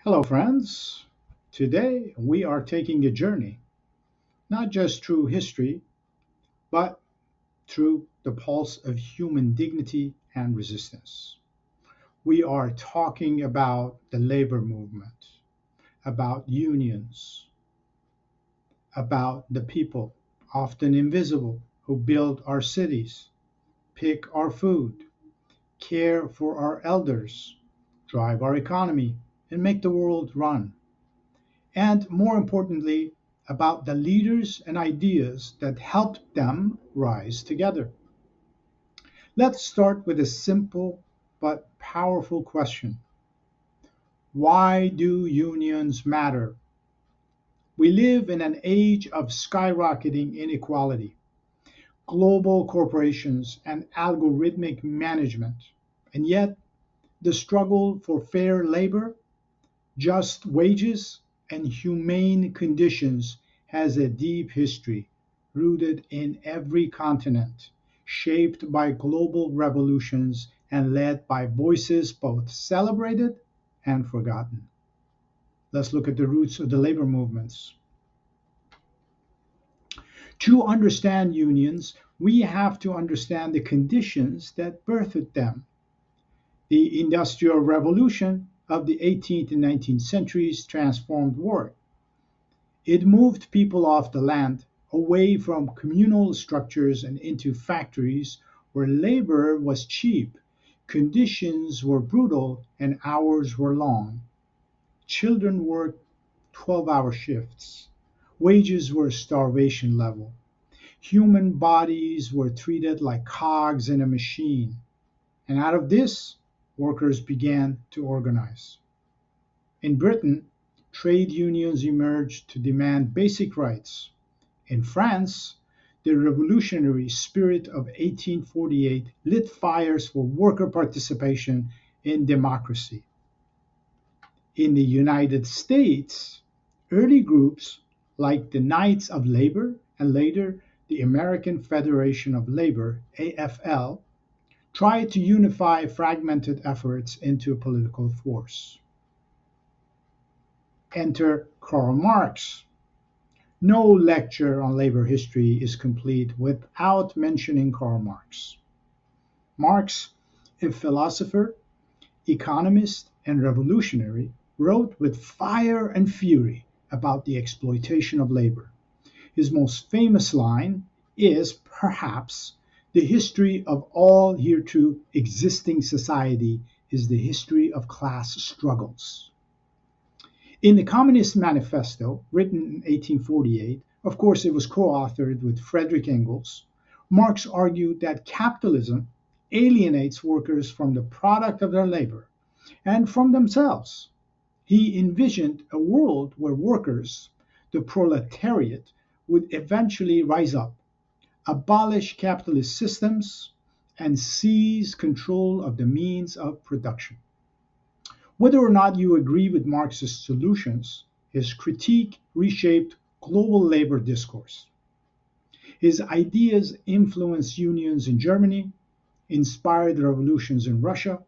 Hello, friends. Today we are taking a journey, not just through history, but through the pulse of human dignity and resistance. We are talking about the labor movement, about unions, about the people, often invisible, who build our cities, pick our food, care for our elders, drive our economy, and make the world run. And more importantly, about the leaders and ideas that helped them rise together. Let's start with a simple but powerful question. Why do unions matter? We live in an age of skyrocketing inequality, global corporations, and algorithmic management. And yet, the struggle for fair labor, just wages, and humane conditions has a deep history, rooted in every continent, shaped by global revolutions, and led by voices both celebrated and forgotten. Let's look at the roots of the labor movements. To understand unions, we have to understand the conditions that birthed them. The Industrial Revolution of the 18th and 19th centuries transformed work. It moved people off the land, away from communal structures and into factories where labor was cheap, conditions were brutal, and hours were long. Children worked 12-hour shifts. Wages were starvation level. Human bodies were treated like cogs in a machine. And out of this, workers began to organize. In Britain, trade unions emerged to demand basic rights. In France, the revolutionary spirit of 1848 lit fires for worker participation in democracy. In the United States, early groups like the Knights of Labor and later the American Federation of Labor, AFL, tried to unify fragmented efforts into a political force. Enter Karl Marx. No lecture on labor history is complete without mentioning Karl Marx. Marx, a philosopher, economist, and revolutionary, wrote with fire and fury about the exploitation of labor. His most famous line is perhaps the history of all hereto existing society is the history of class struggles. In the Communist Manifesto, written in 1848, of course it was co authored with Friedrich Engels, Marx argued that capitalism alienates workers from the product of their labor and from themselves. He envisioned a world where workers, the proletariat, would eventually rise up, abolish capitalist systems, and seize control of the means of production. Whether or not you agree with Marx's solutions, his critique reshaped global labor discourse. His ideas influenced unions in Germany, inspired revolutions in Russia,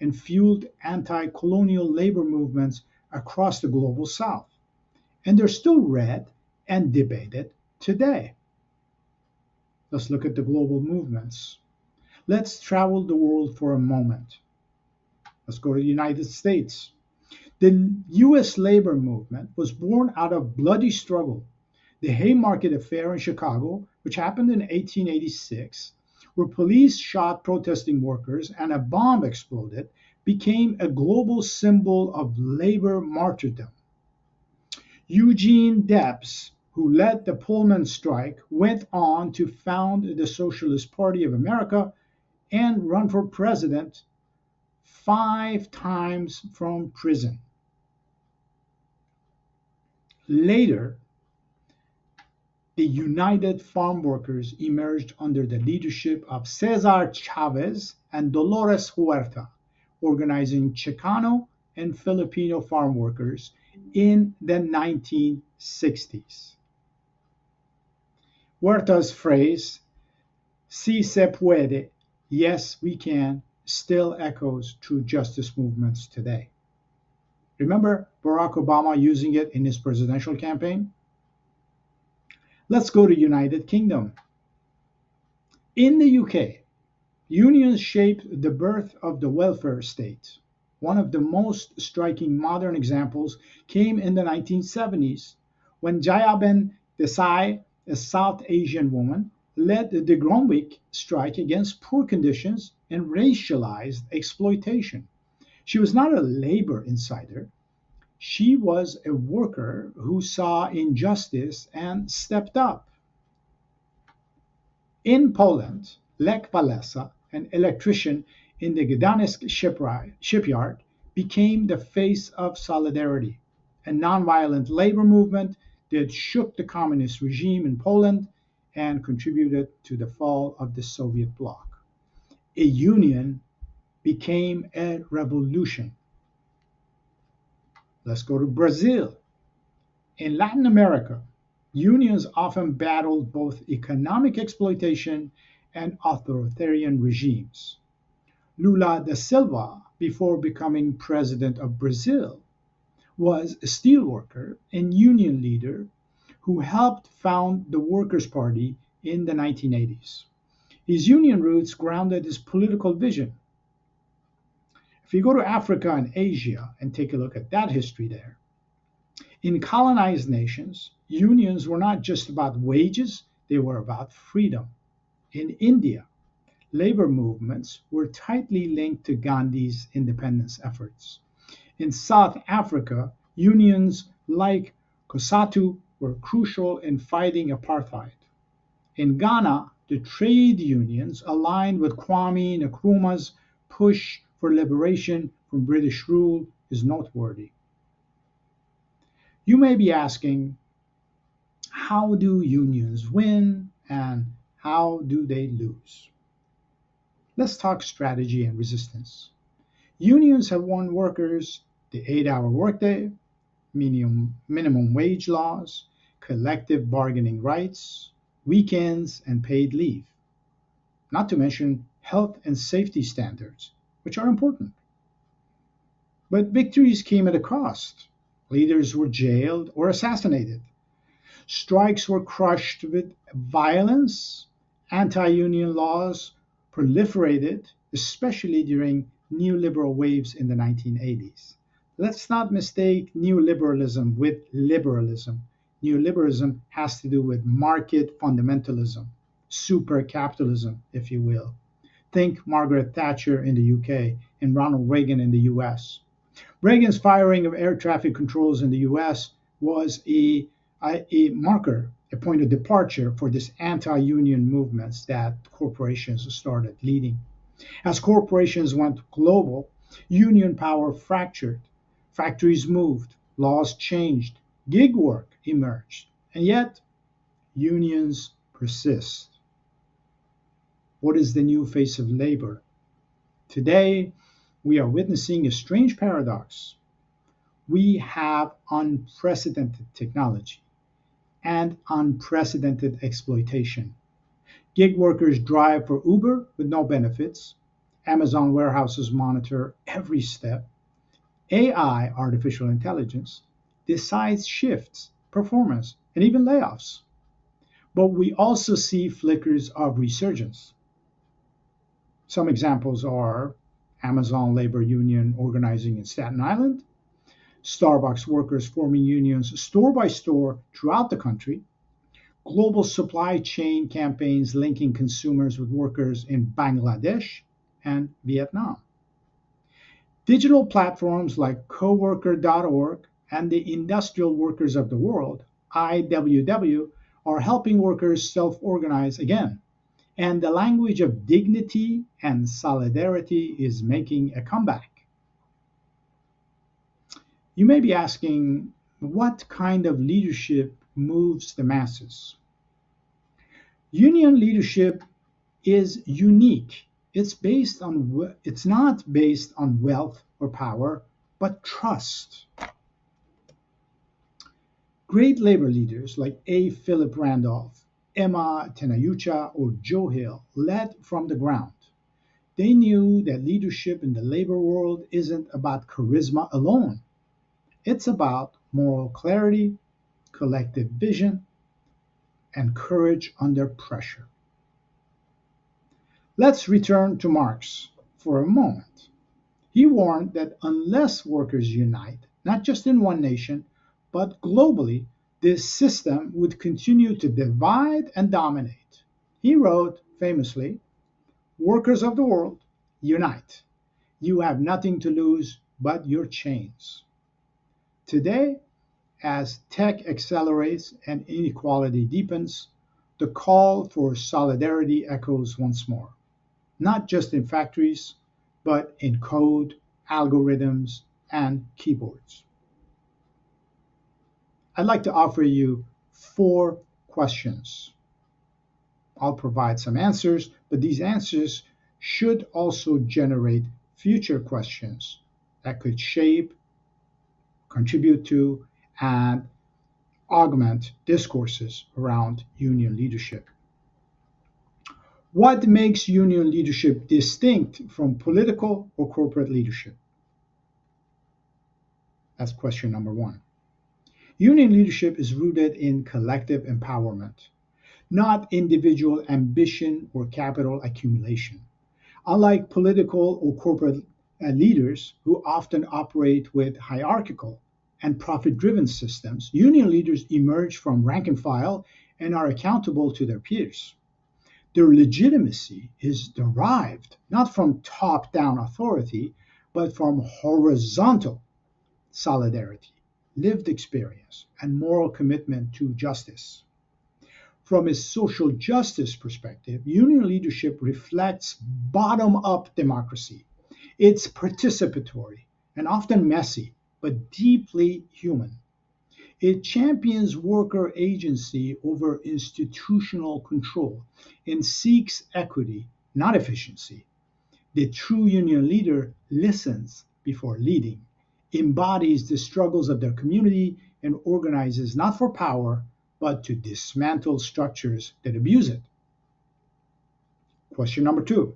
and fueled anti colonial labor movements across the global south. And they're still read and debated today. Let's look at the global movements. Let's travel the world for a moment. Let's go to the United States. The US labor movement was born out of bloody struggle. The Haymarket Affair in Chicago, which happened in 1886, where police shot protesting workers and a bomb exploded, became a global symbol of labor martyrdom. Eugene Debs, who led the Pullman strike, went on to found the Socialist Party of America and run for president 5 times from prison. Later, the United Farm Workers emerged under the leadership of Cesar Chavez and Dolores Huerta, organizing Chicano and Filipino farm workers in the 1960s. Huerta's phrase, Si se puede, yes we can, still echoes through justice movements today. Remember Barack Obama using it in his presidential campaign? Let's go to United Kingdom. In the UK, unions shaped the birth of the welfare state. One of the most striking modern examples came in the 1970s when Jayaben Desai, a South Asian woman, led the Gromwich strike against poor conditions and racialized exploitation. She was not a labor insider. She was a worker who saw injustice and stepped up. In Poland, Lech Walesa, an electrician in the Gdańsk shipyard, became the face of solidarity, a nonviolent labor movement that shook the communist regime in Poland and contributed to the fall of the Soviet bloc. A union became a revolution. Let's go to Brazil. In Latin America, unions often battled both economic exploitation and authoritarian regimes. Lula da Silva, before becoming president of Brazil, was a steelworker and union leader who helped found the Workers' Party in the 1980s. His union roots grounded his political vision. If you go to Africa and Asia and take a look at that history there, in colonized nations, unions were not just about wages, they were about freedom. In India, labor movements were tightly linked to Gandhi's independence efforts. In South Africa, unions like COSATU were crucial in fighting apartheid. In Ghana, the trade unions aligned with Kwame Nkrumah's push for liberation from British rule is noteworthy. You may be asking, how do unions win and how do they lose? Let's talk strategy and resistance. Unions have won workers the 8-hour workday, minimum wage laws, collective bargaining rights, weekends, and paid leave, not to mention health and safety standards, which are important. But victories came at a cost. Leaders were jailed or assassinated. Strikes were crushed with violence. Anti union laws proliferated, especially during neoliberal waves in the 1980s. Let's not mistake neoliberalism with liberalism. Neoliberalism has to do with market fundamentalism, super capitalism, if you will. Think Margaret Thatcher in the UK and Ronald Reagan in the US. Reagan's firing of air traffic controls in the US was a marker, a point of departure for this anti union movements that corporations started leading. As corporations went global, union power fractured, factories moved, laws changed, gig work emerged, and yet unions persist. What is the new face of labor? Today, we are witnessing a strange paradox. We have unprecedented technology and unprecedented exploitation. Gig workers drive for Uber with no benefits. Amazon warehouses monitor every step. AI, artificial intelligence, decides shifts, performance, and even layoffs. But we also see flickers of resurgence. Some examples are Amazon labor union organizing in Staten Island, Starbucks workers forming unions store by store throughout the country, global supply chain campaigns linking consumers with workers in Bangladesh and Vietnam. Digital platforms like coworker.org and the Industrial Workers of the World, IWW, are helping workers self organize again. And the language of dignity and solidarity is making a comeback. You may be asking, what kind of leadership moves the masses? Union leadership is unique. It's not based on wealth or power, but trust. Great labor leaders like A. Philip Randolph, Emma Tenayucha, or Joe Hill led from the ground. They knew that leadership in the labor world isn't about charisma alone. It's about moral clarity, collective vision, and courage under pressure. Let's return to Marx for a moment. He warned that unless workers unite, not just in one nation, but globally, this system would continue to divide and dominate. He wrote famously, "Workers of the world, unite. You have nothing to lose but your chains." Today, as tech accelerates and inequality deepens, the call for solidarity echoes once more, not just in factories, but in code, algorithms, and keyboards. I'd like to offer you four questions. I'll provide some answers, but these answers should also generate future questions that could shape, contribute to, and augment discourses around union leadership. What makes union leadership distinct from political or corporate leadership? That's question number one. Union leadership is rooted in collective empowerment, not individual ambition or capital accumulation. Unlike political or corporate leaders who often operate with hierarchical and profit driven systems, union leaders emerge from rank and file and are accountable to their peers. Their legitimacy is derived not from top down authority, but from horizontal solidarity, lived experience, and moral commitment to justice. From a social justice perspective, union leadership reflects bottom up democracy. It's participatory and often messy, but deeply human. It champions worker agency over institutional control and seeks equity, not efficiency. The true union leader listens before leading, embodies the struggles of their community, and organizes not for power, but to dismantle structures that abuse it. Question number two.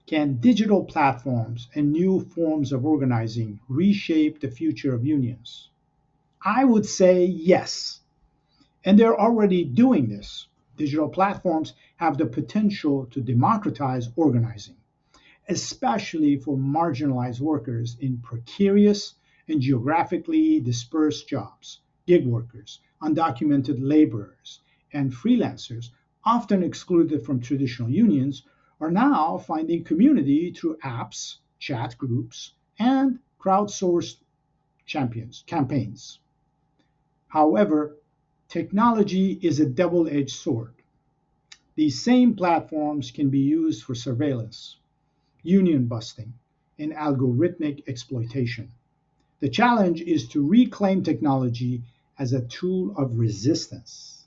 Can digital platforms and new forms of organizing reshape the future of unions? I would say yes, and they're already doing this. Digital platforms have the potential to democratize organizing, especially for marginalized workers in precarious and geographically dispersed jobs, gig workers, undocumented laborers, and freelancers, often excluded from traditional unions, are now finding community through apps, chat groups, and crowdsourced champions campaigns. However, technology is a double edged sword. These same platforms can be used for surveillance, union busting, and algorithmic exploitation. The challenge is to reclaim technology as a tool of resistance.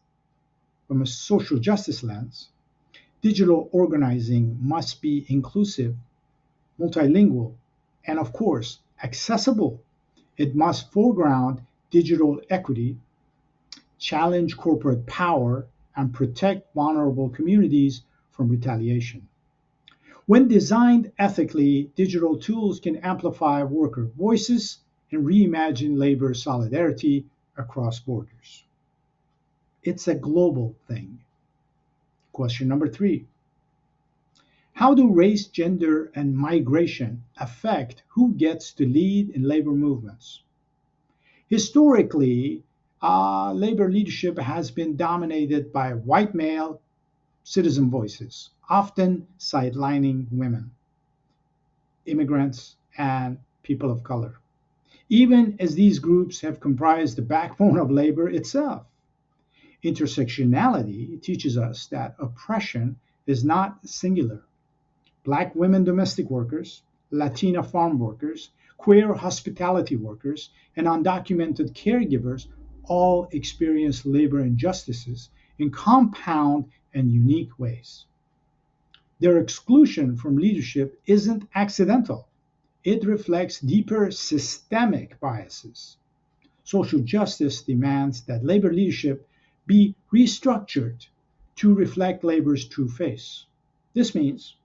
From a social justice lens, digital organizing must be inclusive, multilingual, and of course, accessible. It must foreground digital equity, challenge corporate power, and protect vulnerable communities from retaliation. When designed ethically, digital tools can amplify worker voices and reimagine labor solidarity across borders. It's a global thing. Question number three. How do race, gender, and migration affect who gets to lead in labor movements? Historically, labor leadership has been dominated by white male citizen voices, often sidelining women, immigrants, and people of color, even as these groups have comprised the backbone of labor itself. Intersectionality teaches us that oppression is not singular. Black women domestic workers, Latina farm workers, queer hospitality workers, and undocumented caregivers all experience labor injustices in compound and unique ways. Their exclusion from leadership isn't accidental. It reflects deeper systemic biases. Social justice demands that labor leadership be restructured to reflect labor's true face. This means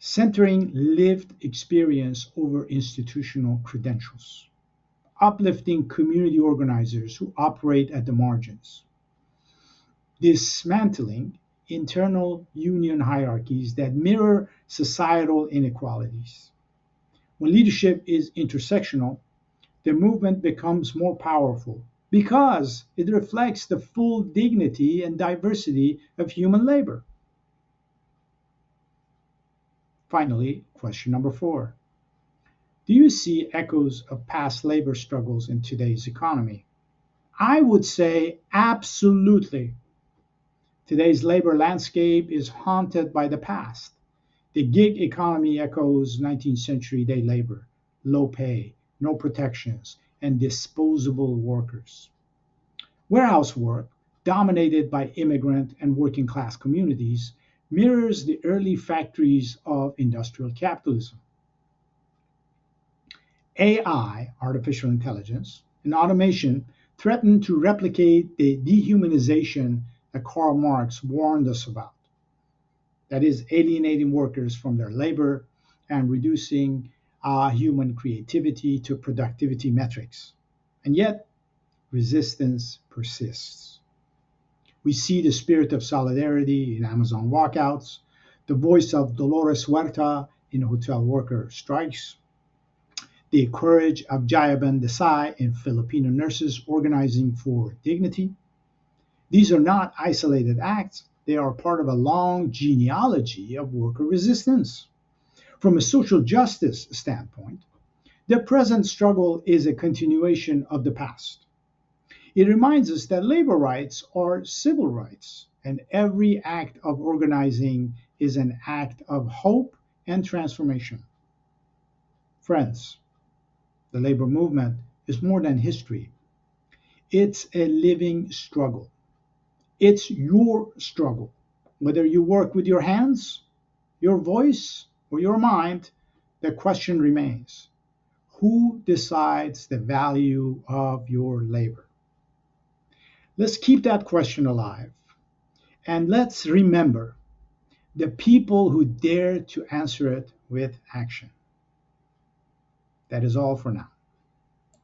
centering lived experience over institutional credentials. uplifting community organizers who operate at the margins, dismantling internal union hierarchies that mirror societal inequalities. When leadership is intersectional, the movement becomes more powerful because it reflects the full dignity and diversity of human labor. Finally, question number 4. Do you see echoes of past labor struggles in today's economy? I would say absolutely. Today's labor landscape is haunted by the past. The gig economy echoes 19th century day labor, low pay, no protections, and disposable workers. Warehouse work, dominated by immigrant and working class communities, mirrors the early factories of industrial capitalism. AI, artificial intelligence, and automation threaten to replicate the dehumanization that Karl Marx warned us about. That is, alienating workers from their labor and reducing human creativity to productivity metrics. And yet, resistance persists. We see the spirit of solidarity in Amazon walkouts, the voice of Dolores Huerta in hotel worker strikes, the courage of Jayaben Desai in Filipino nurses organizing for dignity. These are not isolated acts, they are part of a long genealogy of worker resistance. From a social justice standpoint, the present struggle is a continuation of the past. It reminds us that labor rights are civil rights, and every act of organizing is an act of hope and transformation. Friends, the labor movement is more than history, it's a living struggle. It's your struggle. Whether you work with your hands, your voice, or your mind, the question remains: who decides the value of your labor? Let's keep that question alive. And let's remember the people who dare to answer it with action. That is all for now.